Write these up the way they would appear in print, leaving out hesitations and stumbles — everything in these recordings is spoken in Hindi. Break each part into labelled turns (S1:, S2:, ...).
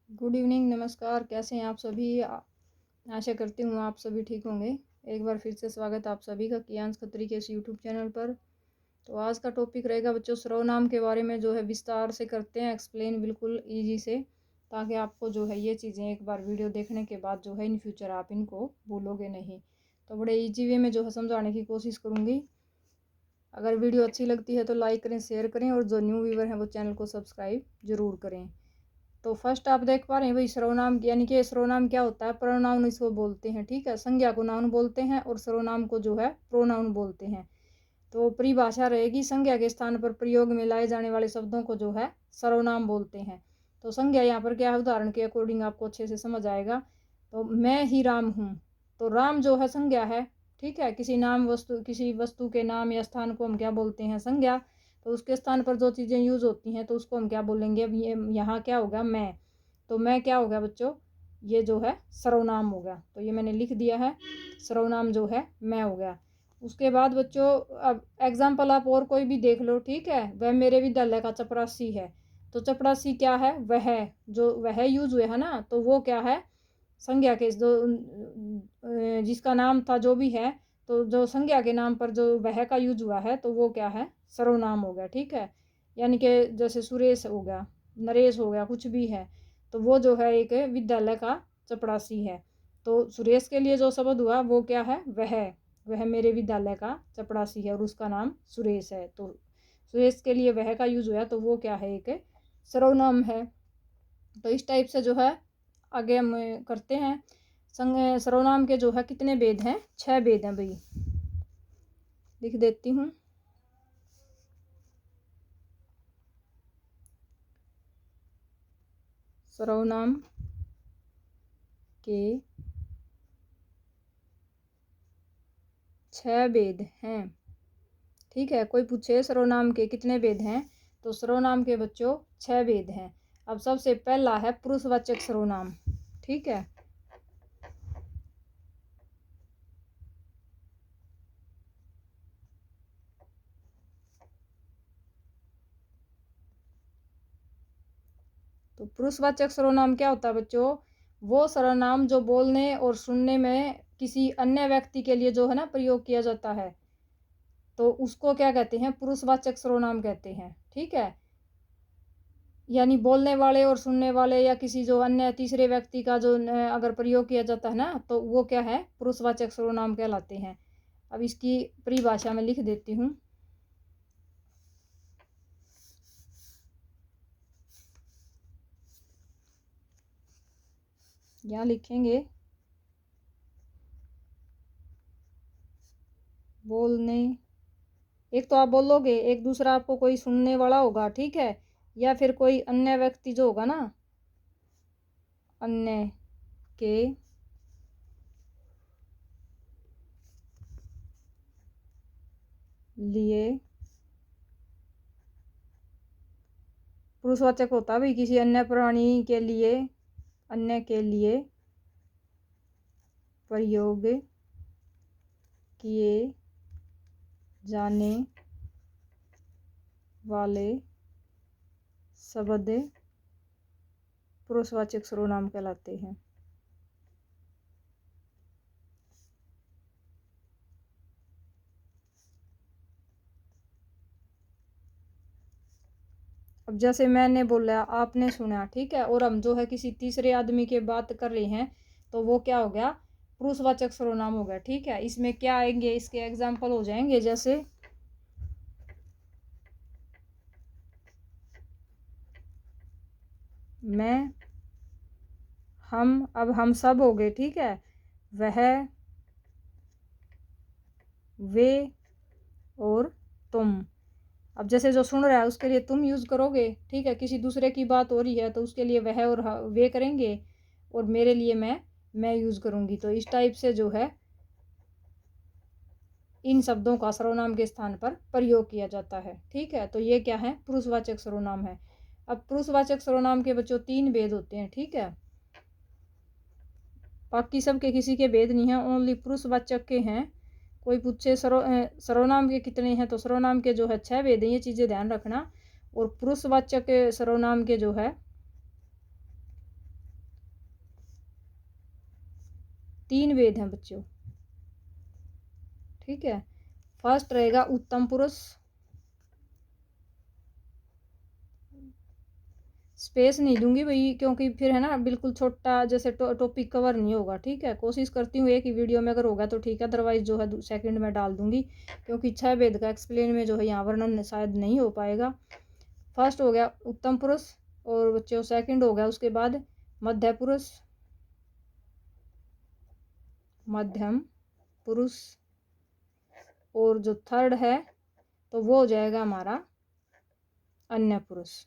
S1: गुड इवनिंग, नमस्कार। कैसे हैं आप सभी? आशा करती हूँ आप सभी ठीक होंगे। एक बार फिर से स्वागत आप सभी का कियांश खत्री के इस यूट्यूब चैनल पर। तो आज का टॉपिक रहेगा बच्चों सर्वनाम के बारे में, जो है विस्तार से करते हैं एक्सप्लेन बिल्कुल ईजी से, ताकि आपको जो है ये चीज़ें एक बार वीडियो देखने के बाद जो है इन फ्यूचर आप इनको भूलोगे नहीं। तो बड़े ईजी वे में जो है समझाने की कोशिश करूँगी। अगर वीडियो अच्छी लगती है तो लाइक करें, शेयर करें, और जो न्यू व्यूवर हैं वो चैनल को सब्सक्राइब जरूर करें। तो फर्स्ट आप देख पा रहे हैं भाई, सर्वनाम यानी कि सर्वनाम क्या होता है? प्रोनाउन इसको बोलते हैं, ठीक है। संज्ञा को नाउन बोलते हैं और सर्वनाम को जो है प्रोनाउन बोलते हैं। तो परिभाषा रहेगी, संज्ञा के स्थान पर प्रयोग में लाए जाने वाले शब्दों को जो है सर्वनाम बोलते हैं। तो संज्ञा यहाँ पर क्या है, उदाहरण के अकॉर्डिंग आपको अच्छे से समझ आएगा। तो मैं ही राम हूँ, तो राम जो है संज्ञा है, ठीक है। किसी वस्तु के नाम या स्थान को हम क्या बोलते हैं? संज्ञा। तो उसके स्थान पर जो चीज़ें यूज होती हैं तो उसको हम क्या बोलेंगे? अब ये यहाँ क्या होगा? मैं। तो मैं क्या हो गया बच्चों? ये जो है सर्वनाम हो गया। तो ये मैंने लिख दिया है, सर्वनाम जो है मैं हो गया। उसके बाद बच्चों अब एग्जाम्पल आप और कोई भी देख लो, ठीक है। वह मेरे विद्यालय का चपरासी है। तो चपरासी क्या है? वह, जो वह यूज हुए है ना, तो वो क्या है? संज्ञा के जो जिसका नाम था जो भी है, तो जो संज्ञा के नाम पर जो वह का यूज हुआ है तो वो क्या है? सर्वनाम हो गया, ठीक है। यानी कि जैसे सुरेश हो गया, नरेश हो गया, कुछ भी है, तो वो जो है एक विद्यालय का चपरासी है। तो सुरेश के लिए जो शब्द हुआ वो क्या है? वह मेरे विद्यालय का चपरासी है और उसका नाम सुरेश है। तो सुरेश के लिए वह का यूज हुआ तो वो क्या है? एक सर्वनाम है। तो इस टाइप से जो है आगे हम करते हैं। सर्वनाम के जो है कितने भेद हैं? 6 भेद हैं भाई, लिख देती हूँ। सर्वनाम के 6 भेद हैं, ठीक है। कोई पूछे सर्वनाम के कितने भेद हैं, तो सर्वनाम के बच्चों 6 भेद हैं। अब सबसे पहला है पुरुषवाचक सर्वनाम, ठीक है। तो पुरुषवाचक सर्वनाम क्या होता है बच्चों? वो सर्वनाम जो बोलने और सुनने में किसी अन्य व्यक्ति के लिए जो है ना प्रयोग किया जाता है, तो उसको क्या कहते हैं? पुरुषवाचक सर्वनाम कहते हैं, ठीक है। यानी बोलने वाले और सुनने वाले या किसी जो अन्य तीसरे व्यक्ति का जो अगर प्रयोग किया जाता है ना, तो वो क्या है? पुरुषवाचक सर्वनाम कहलाते हैं। अब इसकी परिभाषा में लिख देती हूँ। यहाँ लिखेंगे बोलने, एक तो आप बोलोगे, एक दूसरा आपको कोई सुनने वाला होगा, ठीक है, या फिर कोई अन्य व्यक्ति जो होगा ना, अन्य के लिए पुरुषवाचक होता है भाई, किसी अन्य प्राणी के लिए, अन्य के लिए प्रयोग किए जाने वाले शब्द पुरुषवाचक सर्वनाम कहलाते हैं। अब जैसे मैंने बोला, आपने सुना, ठीक है, और हम जो है किसी तीसरे आदमी की बात कर रहे हैं, तो वो क्या हो गया? पुरुषवाचक सर्वनाम हो गया, ठीक है। इसमें क्या आएंगे? इसके एग्जाम्पल हो जाएंगे जैसे मैं, हम, अब हम सब हो गए, ठीक है। वह, वे और तुम। अब जैसे जो सुन रहा है उसके लिए तुम यूज करोगे, ठीक है। किसी दूसरे की बात हो रही है तो उसके लिए वह और वे करेंगे, और मेरे लिए मैं यूज करूंगी। तो इस टाइप से जो है इन शब्दों का सर्वनाम के स्थान पर प्रयोग किया जाता है, ठीक है। तो ये क्या है? पुरुषवाचक सर्वनाम है। अब पुरुषवाचक सर्वनाम के बच्चों 3 भेद होते हैं, ठीक है। बाकी सब के किसी के भेद नहीं है, ओनली पुरुषवाचक के हैं। कोई पूछे सर्वनाम के कितने हैं, तो सर्वनाम के जो है 6 भेद हैं, ये चीज़ें ध्यान रखना। और पुरुषवाचक सर्वनाम के जो है 3 वेद हैं बच्चों, ठीक है। फर्स्ट रहेगा उत्तम पुरुष, स्पेस नहीं दूंगी भाई क्योंकि फिर है ना बिल्कुल छोटा जैसे टॉपिक कवर नहीं होगा, ठीक है। कोशिश करती हूँ एक ही वीडियो में अगर होगा तो ठीक है, अदरवाइज जो है सेकंड में डाल दूंगी क्योंकि 6 वेद का एक्सप्लेन में जो है यहाँ वर्णन शायद नहीं हो पाएगा। फर्स्ट हो गया उत्तम पुरुष और बच्चों सेकंड हो गया उसके बाद मध्य पुरुष, मध्यम पुरुष, और जो थर्ड है तो वो हो जाएगा हमारा अन्य पुरुष।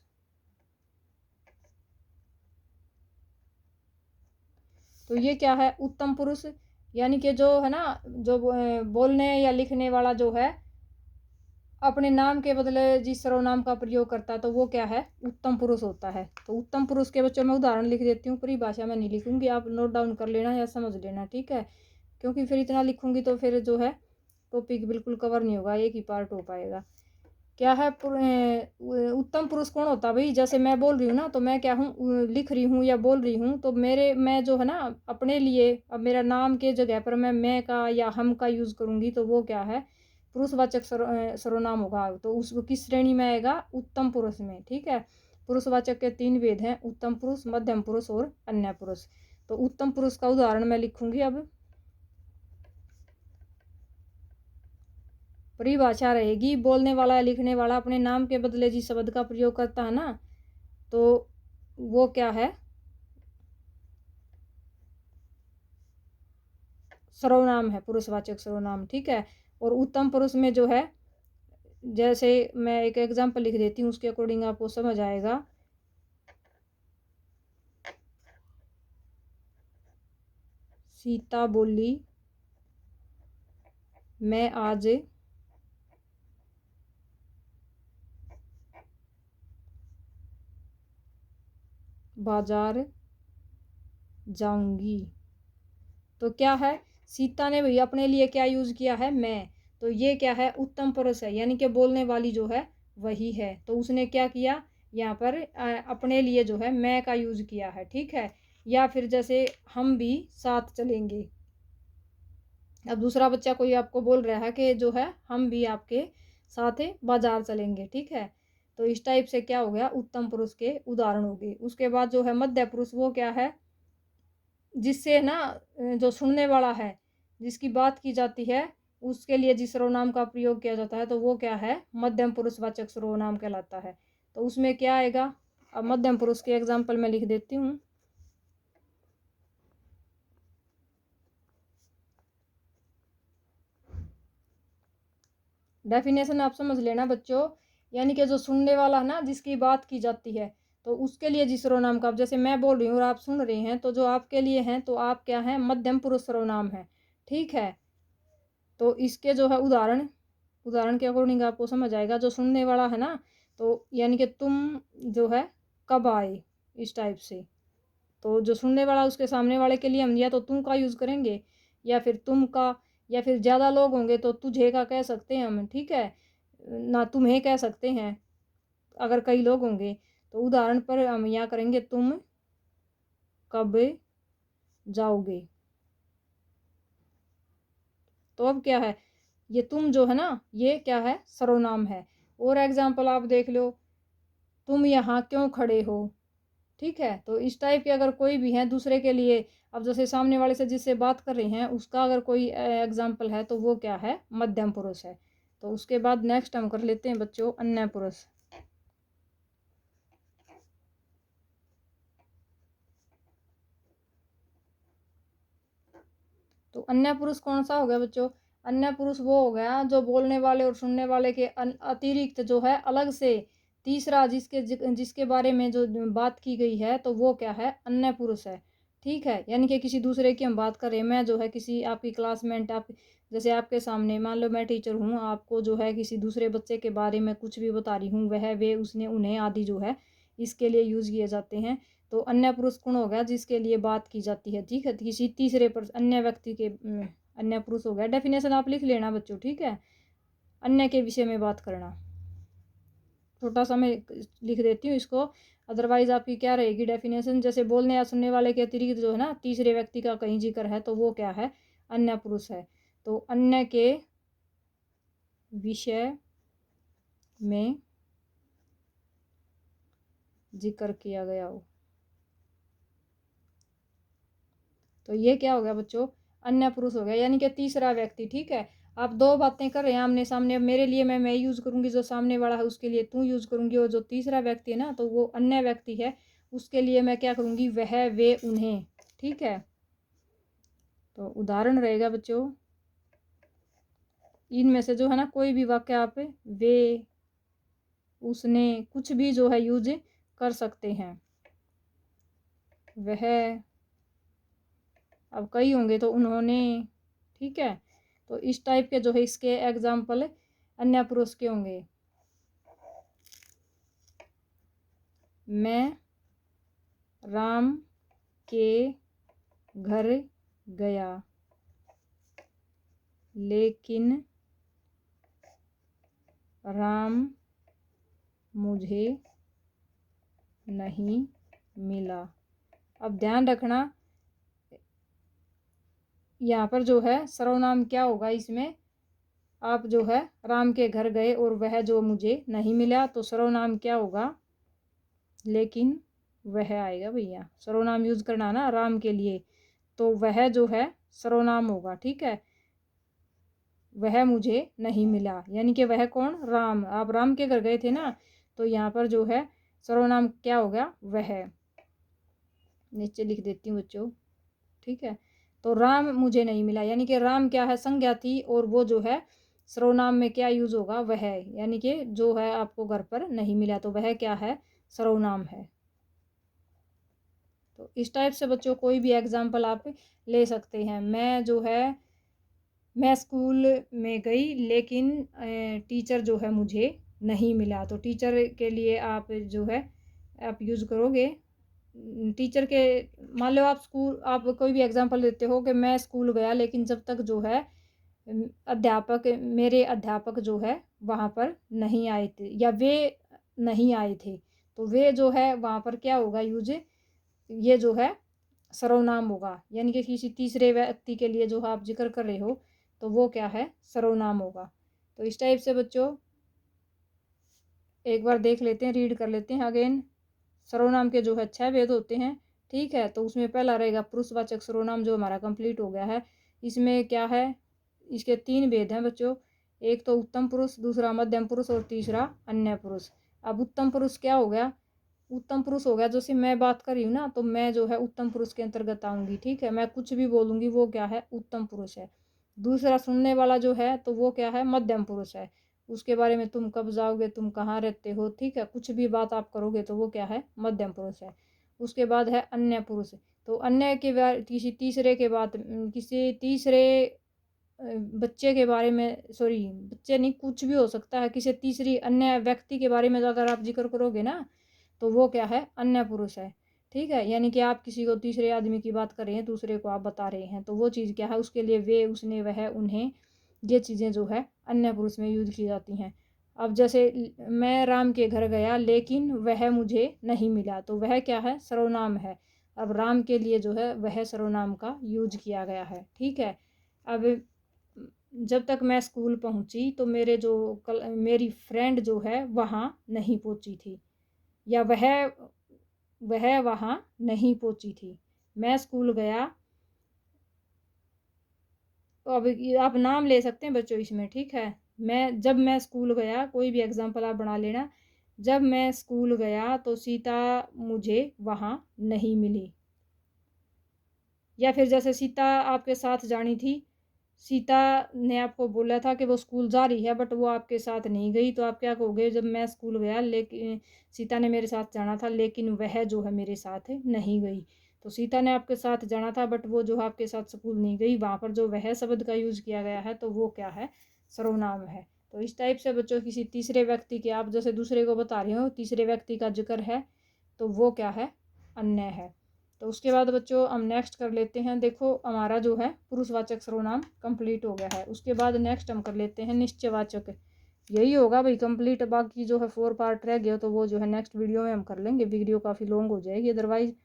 S1: तो ये क्या है, उत्तम पुरुष यानी कि जो है ना जो बोलने या लिखने वाला जो है अपने नाम के बदले जिस सर्वनाम का प्रयोग करता है तो वो क्या है, उत्तम पुरुष होता है। तो उत्तम पुरुष के बच्चों में उदाहरण लिख देती हूँ, परिभाषा में नहीं लिखूंगी, आप नोट डाउन कर लेना या समझ लेना, ठीक है। क्योंकि फिर इतना लिखूंगी तो फिर जो है टॉपिक बिल्कुल कवर नहीं होगा, एक ही पार्ट हो पाएगा। क्या है उत्तम पुरुष कौन होता है भाई, जैसे मैं बोल रही हूँ ना तो मैं क्या हूँ, लिख रही हूँ या बोल रही हूँ तो मैं जो है ना अपने लिए अब मेरा नाम के जगह पर मैं का या हम का यूज़ करूँगी तो वो क्या है, पुरुषवाचक सर्वनाम होगा। तो उसको किस श्रेणी में आएगा, उत्तम पुरुष में, ठीक है। पुरुषवाचक के 3 वेद हैं, उत्तम पुरुष, मध्यम पुरुष और अन्य पुरुष। तो उत्तम पुरुष का उदाहरण मैं लिखूंगी अब। परिभाषा रहेगी, बोलने वाला या लिखने वाला अपने नाम के बदले जिस शब्द का प्रयोग करता है ना तो वो क्या है, सर्वनाम है, पुरुषवाचक सर्वनाम, ठीक है। और उत्तम पुरुष में जो है जैसे मैं एक एग्जांपल लिख देती हूँ उसके अकॉर्डिंग आपको समझ आएगा। सीता बोली मैं आज बाजार जाऊंगी। तो क्या है, सीता ने भैया अपने लिए क्या यूज किया है, मैं। तो ये क्या है, उत्तम पुरुष है, यानी कि बोलने वाली जो है वही है। तो उसने क्या किया यहाँ पर, अपने लिए जो है मैं का यूज किया है, ठीक है। या फिर जैसे हम भी साथ चलेंगे, अब दूसरा बच्चा कोई आपको बोल रहा है कि जो है हम भी आपके साथ बाजार चलेंगे, ठीक है। तो इस टाइप से क्या हो गया, उत्तम पुरुष के उदाहरण हो गए। उसके बाद जो है मध्य पुरुष, वो क्या है, जिससे ना जो सुनने वाला है, जिसकी बात की जाती है, उसके लिए जिस सर्वनाम का प्रयोग किया जाता है तो वो क्या है, मध्यम पुरुषवाचक सर्वनाम कहलाता है। तो उसमें क्या आएगा, अब मध्यम पुरुष के एग्जाम्पल में लिख देती हूँ। डेफिनेशन आप समझ लेना बच्चों, यानी कि जो सुनने वाला है ना, जिसकी बात की जाती है, तो उसके लिए जिस सर्वनाम का, जैसे मैं बोल रही हूँ और आप सुन रहे हैं तो जो आपके लिए हैं तो आप क्या हैं, मध्यम पुरुष सर्वनाम है, ठीक है। तो इसके जो है उदाहरण के अकॉर्डिंग आपको समझ आएगा। जो सुनने वाला है ना तो यानी कि तुम जो है कब आए, इस टाइप से। तो जो सुनने वाला उसके सामने वाले के लिए हम या तो तुम का यूज़ करेंगे या फिर तुम का, या फिर ज़्यादा लोग होंगे तो तुझे का कह सकते हैं हम, ठीक है ना, तुम्हें कह सकते हैं अगर कई लोग होंगे। तो उदाहरण पर हम यहाँ करेंगे तुम कब जाओगे। तो अब क्या है, ये तुम जो है ना ये क्या है, सर्वनाम है। और एग्जाम्पल आप देख लो, तुम यहाँ क्यों खड़े हो, ठीक है। तो इस टाइप के अगर कोई भी है दूसरे के लिए, अब जैसे सामने वाले से जिससे बात कर रहे हैं उसका अगर कोई एग्जाम्पल है तो वो क्या है, मध्यम पुरुष है। तो उसके बाद नेक्स्ट हम कर लेते हैं बच्चों अन्य पुरुष। तो अन्य पुरुष कौन सा हो गया बच्चों, अन्य पुरुष वो हो गया जो बोलने वाले और सुनने वाले के अतिरिक्त जो है अलग से तीसरा जिसके बारे में जो बात की गई है तो वो क्या है, अन्य पुरुष है, ठीक है। यानी कि किसी दूसरे की हम बात कर रहे हैं, मैं जो है किसी आपकी क्लासमेट, आप जैसे आपके सामने मान लो मैं टीचर हूँ, आपको जो है किसी दूसरे बच्चे के बारे में कुछ भी बता रही हूँ, वह वे उसने उन्हें आदि जो है इसके लिए यूज़ किए जाते हैं। तो अन्य पुरुष कौन हो गया, जिसके लिए बात की जाती है, ठीक है, किसी तीसरे पर अन्य व्यक्ति के अन्य पुरुष हो गया। डेफिनेशन आप लिख लेना बच्चों, ठीक है। अन्य के विषय में बात करना, छोटा सा मैं लिख देती हूँ इसको। अदरवाइज आपकी क्या रहेगी डेफिनेशन, जैसे बोलने या सुनने वाले के अतिरिक्त जो है ना तीसरे व्यक्ति का कहीं जिक्र है तो वो क्या है, अन्य पुरुष है। तो अन्य के विषय में जिक्र किया गया हो, तो ये क्या हो गया बच्चों, अन्य पुरुष हो गया, यानी कि तीसरा व्यक्ति। ठीक है, आप दो बातें कर रहे हैं आमने सामने, अब मेरे लिए मैं यूज करूंगी, जो सामने वाला है उसके लिए तू यूज करूंगी, और जो तीसरा व्यक्ति है ना तो वो अन्य व्यक्ति है, उसके लिए मैं क्या करूंगी, वह, वे, उन्हें। ठीक है, तो उदाहरण रहेगा बच्चों, इनमें से जो है ना कोई भी वाक्य आप वे, उसने, कुछ भी जो है यूज कर सकते हैं। वह, अब कई होंगे तो उन्होंने। ठीक है, तो इस टाइप के जो है इसके एग्जाम्पल अन्य पुरुष के होंगे। मैं राम के घर गया लेकिन राम मुझे नहीं मिला। अब ध्यान रखना, यहाँ पर जो है सर्वनाम क्या होगा, इसमें आप जो है राम के घर गए और वह जो मुझे नहीं मिला, तो सर्वनाम क्या होगा, लेकिन वह आएगा भैया। सर्वनाम यूज करना ना राम के लिए, तो वह जो है सर्वनाम होगा। ठीक है, वह मुझे नहीं मिला, यानी कि वह कौन, राम। आप राम के घर गए थे ना, तो यहाँ पर जो है सर्वनाम क्या हो गया, वह। नीचे लिख देती हूँ बच्चों। ठीक है, तो राम मुझे नहीं मिला, यानी कि राम क्या है, संज्ञा थी, और वो जो है सर्वनाम में क्या यूज होगा, वह, यानी कि जो है आपको घर पर नहीं मिला, तो वह क्या है, सर्वनाम है। तो इस टाइप से बच्चों कोई भी एग्जाम्पल आप ले सकते हैं। मैं जो है, मैं स्कूल में गई लेकिन टीचर जो है मुझे नहीं मिला, तो टीचर के लिए आप जो है आप यूज़ करोगे टीचर के। मान लो आप स्कूल, आप कोई भी एग्जांपल देते हो कि मैं स्कूल गया लेकिन जब तक जो है अध्यापक, मेरे अध्यापक जो है वहाँ पर नहीं आए थे, या वे नहीं आए थे, तो वे जो है वहाँ पर क्या होगा यूज, ये जो है सर्वनाम होगा, यानी कि किसी तीसरे व्यक्ति के लिए जो आप जिक्र कर रहे हो तो वो क्या है, सर्वनाम होगा। तो इस टाइप से बच्चों एक बार देख लेते हैं, रीड कर लेते हैं अगेन। सर्वनाम के जो है 6 भेद होते हैं। ठीक है, तो उसमें पहला रहेगा पुरुषवाचक सर्वनाम, जो हमारा कंप्लीट हो गया है। इसमें क्या है, इसके 3 भेद हैं बच्चों, एक तो उत्तम पुरुष, दूसरा मध्यम पुरुष और तीसरा अन्य पुरुष। अब उत्तम पुरुष क्या हो गया, उत्तम पुरुष हो गया, जैसे मैं बात कर रही हूँ ना, तो मैं जो है उत्तम पुरुष के अंतर्गत आऊंगी। ठीक है, मैं कुछ भी बोलूंगी वो क्या है, उत्तम पुरुष है। दूसरा सुनने वाला जो है तो वो क्या है, मध्यम पुरुष है। उसके बारे में तुम कब जाओगे, तुम कहाँ रहते हो, ठीक है, कुछ भी बात आप करोगे तो वो क्या है, मध्यम पुरुष है। उसके बाद है अन्य पुरुष, तो अन्य के बाद किसी तीसरे के बाद, किसी तीसरे बच्चे के बारे में, सॉरी बच्चे नहीं, कुछ भी हो सकता है, किसी तीसरी अन्य व्यक्ति के बारे में अगर आप जिक्र करोगे ना तो वो क्या है, अन्य पुरुष है। ठीक है, यानी कि आप किसी को तीसरे आदमी की बात कर रहे हैं, दूसरे को आप बता रहे हैं, तो वो चीज़ क्या है, उसके लिए वे, उसने, वह, उन्हें, ये चीज़ें जो है अन्य पुरुष में यूज की जाती हैं। अब जैसे मैं राम के घर गया लेकिन वह मुझे नहीं मिला, तो वह क्या है, सर्वनाम है। अब राम के लिए जो है वह सर्वनाम का यूज किया गया है। ठीक है, अब जब तक मैं स्कूल पहुंची तो मेरी फ्रेंड जो है वहाँ नहीं पहुंची थी, या वह वहाँ नहीं पहुंची थी। मैं स्कूल गया, तो अब आप नाम ले सकते हैं बच्चों इसमें। ठीक है, जब मैं स्कूल गया, कोई भी एग्जांपल आप बना लेना। जब मैं स्कूल गया तो सीता मुझे वहाँ नहीं मिली, या फिर जैसे सीता आपके साथ जानी थी, सीता ने आपको बोला था कि वो स्कूल जा रही है बट वो आपके साथ नहीं गई, तो आप क्या कहोगे, जब मैं स्कूल गया लेकिन सीता ने मेरे साथ जाना था लेकिन वह जो है मेरे साथ नहीं गई। तो सीता ने आपके साथ जाना था बट वो जो है आपके साथ स्कूल नहीं गई, वहाँ पर जो वह शब्द का यूज किया गया है तो वो क्या है, सर्वनाम है। तो इस टाइप से बच्चों किसी तीसरे व्यक्ति के, आप जैसे दूसरे को बता रहे हो, तीसरे व्यक्ति का जिक्र है तो वो क्या है, अन्य है। तो उसके बाद बच्चों हम नेक्स्ट कर लेते हैं। देखो हमारा जो है पुरुषवाचक सर्वनाम कंप्लीट हो गया है। उसके बाद नेक्स्ट हम कर लेते हैं निश्चयवाचक। यही होगा भाई कंप्लीट। बाकी जो है 4 पार्ट रह गया तो वो जो है नेक्स्ट वीडियो में हम कर लेंगे, वीडियो काफ़ी लॉन्ग हो जाएगी अदरवाइज।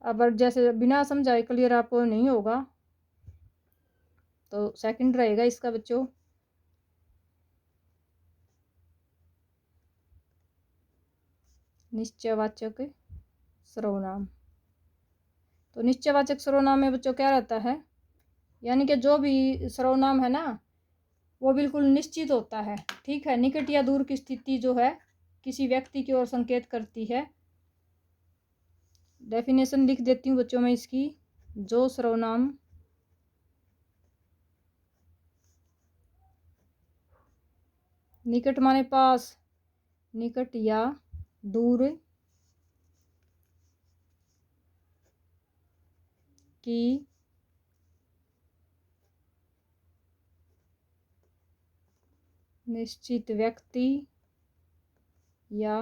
S1: अगर जैसे बिना समझाए क्लियर आपको नहीं होगा तो सेकंड रहेगा इसका बच्चों, निश्चयवाचक सर्वनाम। तो निश्चयवाचक सर्वनाम में बच्चों क्या रहता है, यानी कि जो भी सर्वनाम है ना वो बिल्कुल निश्चित होता है, ठीक है। निकट या दूर की स्थिति जो है किसी व्यक्ति की ओर संकेत करती है। डेफिनेशन लिख देती हूँ बच्चों में इसकी। जो सर्वनाम निकट माने पास, निकट या दूर की निश्चित व्यक्ति या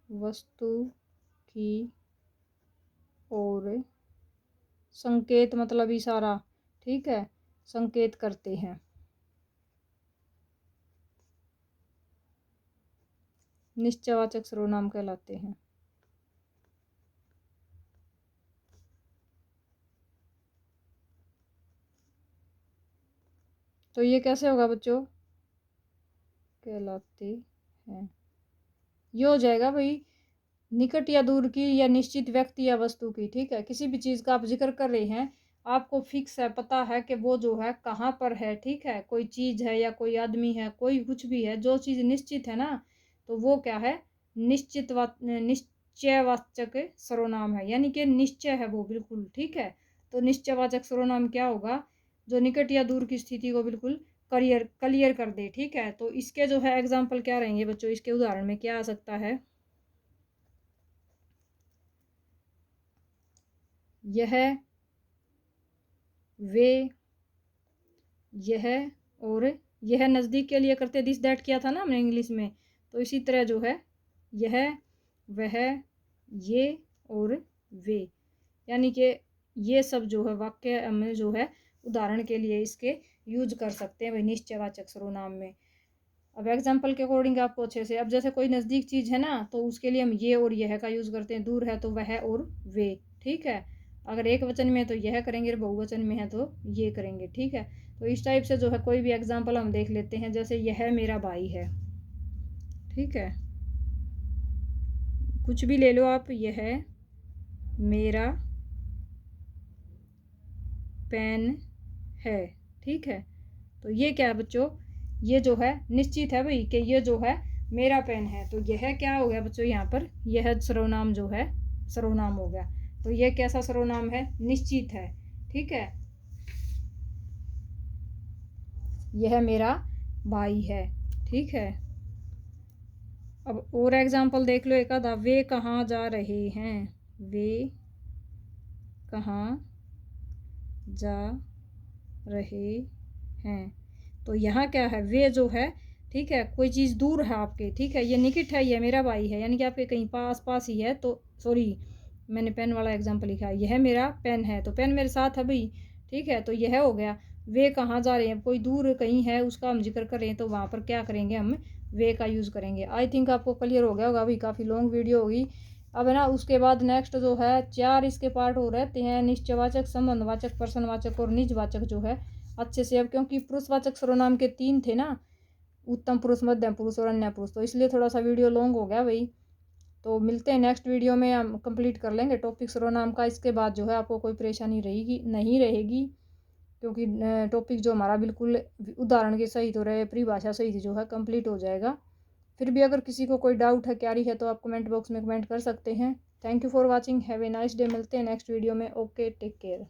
S1: वस्तु की ओर संकेत मतलब इशारा, ठीक है, संकेत करते हैं, निश्चयवाचक सर्वनाम कहलाते हैं। तो ये कैसे होगा बच्चों, कहलाते हैं, ये हो जाएगा भाई निकट या दूर की या निश्चित व्यक्ति या वस्तु की, ठीक है। किसी भी चीज़ का आप जिक्र कर रहे हैं, आपको फिक्स है, पता है कि वो जो है कहाँ पर है, ठीक है। कोई चीज़ है या कोई आदमी है, कोई कुछ भी है, जो चीज़ निश्चित है ना तो वो क्या है, निश्चयवाचक सर्वनाम है, यानी कि निश्चय है वो बिल्कुल, ठीक है। तो निश्चयवाचक सर्वनाम क्या होगा, जो निकट या दूर की स्थिति को बिल्कुल क्लियर कर दे, ठीक है। तो इसके जो है एग्जाम्पल क्या रहेंगे बच्चों, इसके उदाहरण में क्या आ सकता है, यह, वे, यह और यह नज़दीक के लिए करते दिस दैट किया था ना हमने इंग्लिश में, तो इसी तरह जो है यह, वह, ये और वे, यानी कि ये सब जो है वाक्य में जो है उदाहरण के लिए इसके यूज कर सकते हैं भाई निश्चयवाचक सर्वनाम में। अब एग्जाम्पल के अकॉर्डिंग आपको अच्छे से, अब जैसे कोई नज़दीक चीज़ है ना तो उसके लिए हम ये और यह का यूज़ करते हैं, दूर है तो वह और वे, ठीक है। अगर एक वचन में तो यह करेंगे, बहुवचन में है तो ये करेंगे, ठीक है। तो इस टाइप से जो है कोई भी एग्जाम्पल हम देख लेते हैं, जैसे यह मेरा भाई है, ठीक है, कुछ भी ले लो आप, यह मेरा पेन है, ठीक है। तो ये क्या है बच्चों, ये जो है निश्चित है भाई कि ये जो है मेरा पेन है, तो यह क्या हो गया बच्चों, यहाँ पर यह सर्वनाम जो है सर्वनाम हो गया। तो यह कैसा सर्वनाम है, निश्चित है, ठीक है। यह मेरा भाई है, ठीक है। अब और एग्जाम्पल देख लो एक आधा, वे कहाँ जा रहे हैं, वे कहाँ जा रहे हैं, तो यहाँ क्या है, वे जो है, ठीक है, कोई चीज़ दूर है आपके, ठीक है, ये निकट है, ये मेरा भाई है, यानी कि आपके कहीं पास पास ही है, तो सॉरी मैंने पेन वाला एग्जांपल लिखा है, यह मेरा पेन है, तो पेन मेरे साथ है भाई, ठीक है। तो यह हो गया, वे कहाँ जा रहे हैं, कोई दूर कहीं है उसका हम जिक्र कर रहे हैं, तो वहाँ पर क्या करेंगे, हम वे का यूज़ करेंगे। आई थिंक आपको क्लियर हो गया होगा भाई, काफ़ी लॉन्ग वीडियो होगी। अब है ना उसके बाद नेक्स्ट जो है 4 इसके पार्ट हो रहते हैं, निश्चयवाचक, संबंधवाचक, प्रश्नवाचक और निजवाचक जो है अच्छे से। अब क्योंकि पुरुषवाचक सर्वनाम के 3 थे ना, उत्तम पुरुष, मध्यम पुरुष और अन्य पुरुष, तो इसलिए थोड़ा सा वीडियो लॉन्ग हो गया भाई। तो मिलते हैं नेक्स्ट वीडियो में, हम कंप्लीट कर लेंगे टॉपिक सर्वनाम का। इसके बाद जो है आपको कोई परेशानी रहेगी नहीं रहेगी, क्योंकि टॉपिक जो हमारा बिल्कुल उदाहरण के सही तो रहे, परिभाषा सही जो है कंप्लीट हो जाएगा। फिर भी अगर किसी को कोई डाउट है, क्यारी है, तो आप कमेंट बॉक्स में कमेंट कर सकते हैं। Thank you for watching, have a nice day. मिलते हैं नेक्स्ट वीडियो में, ओके, टेक केयर।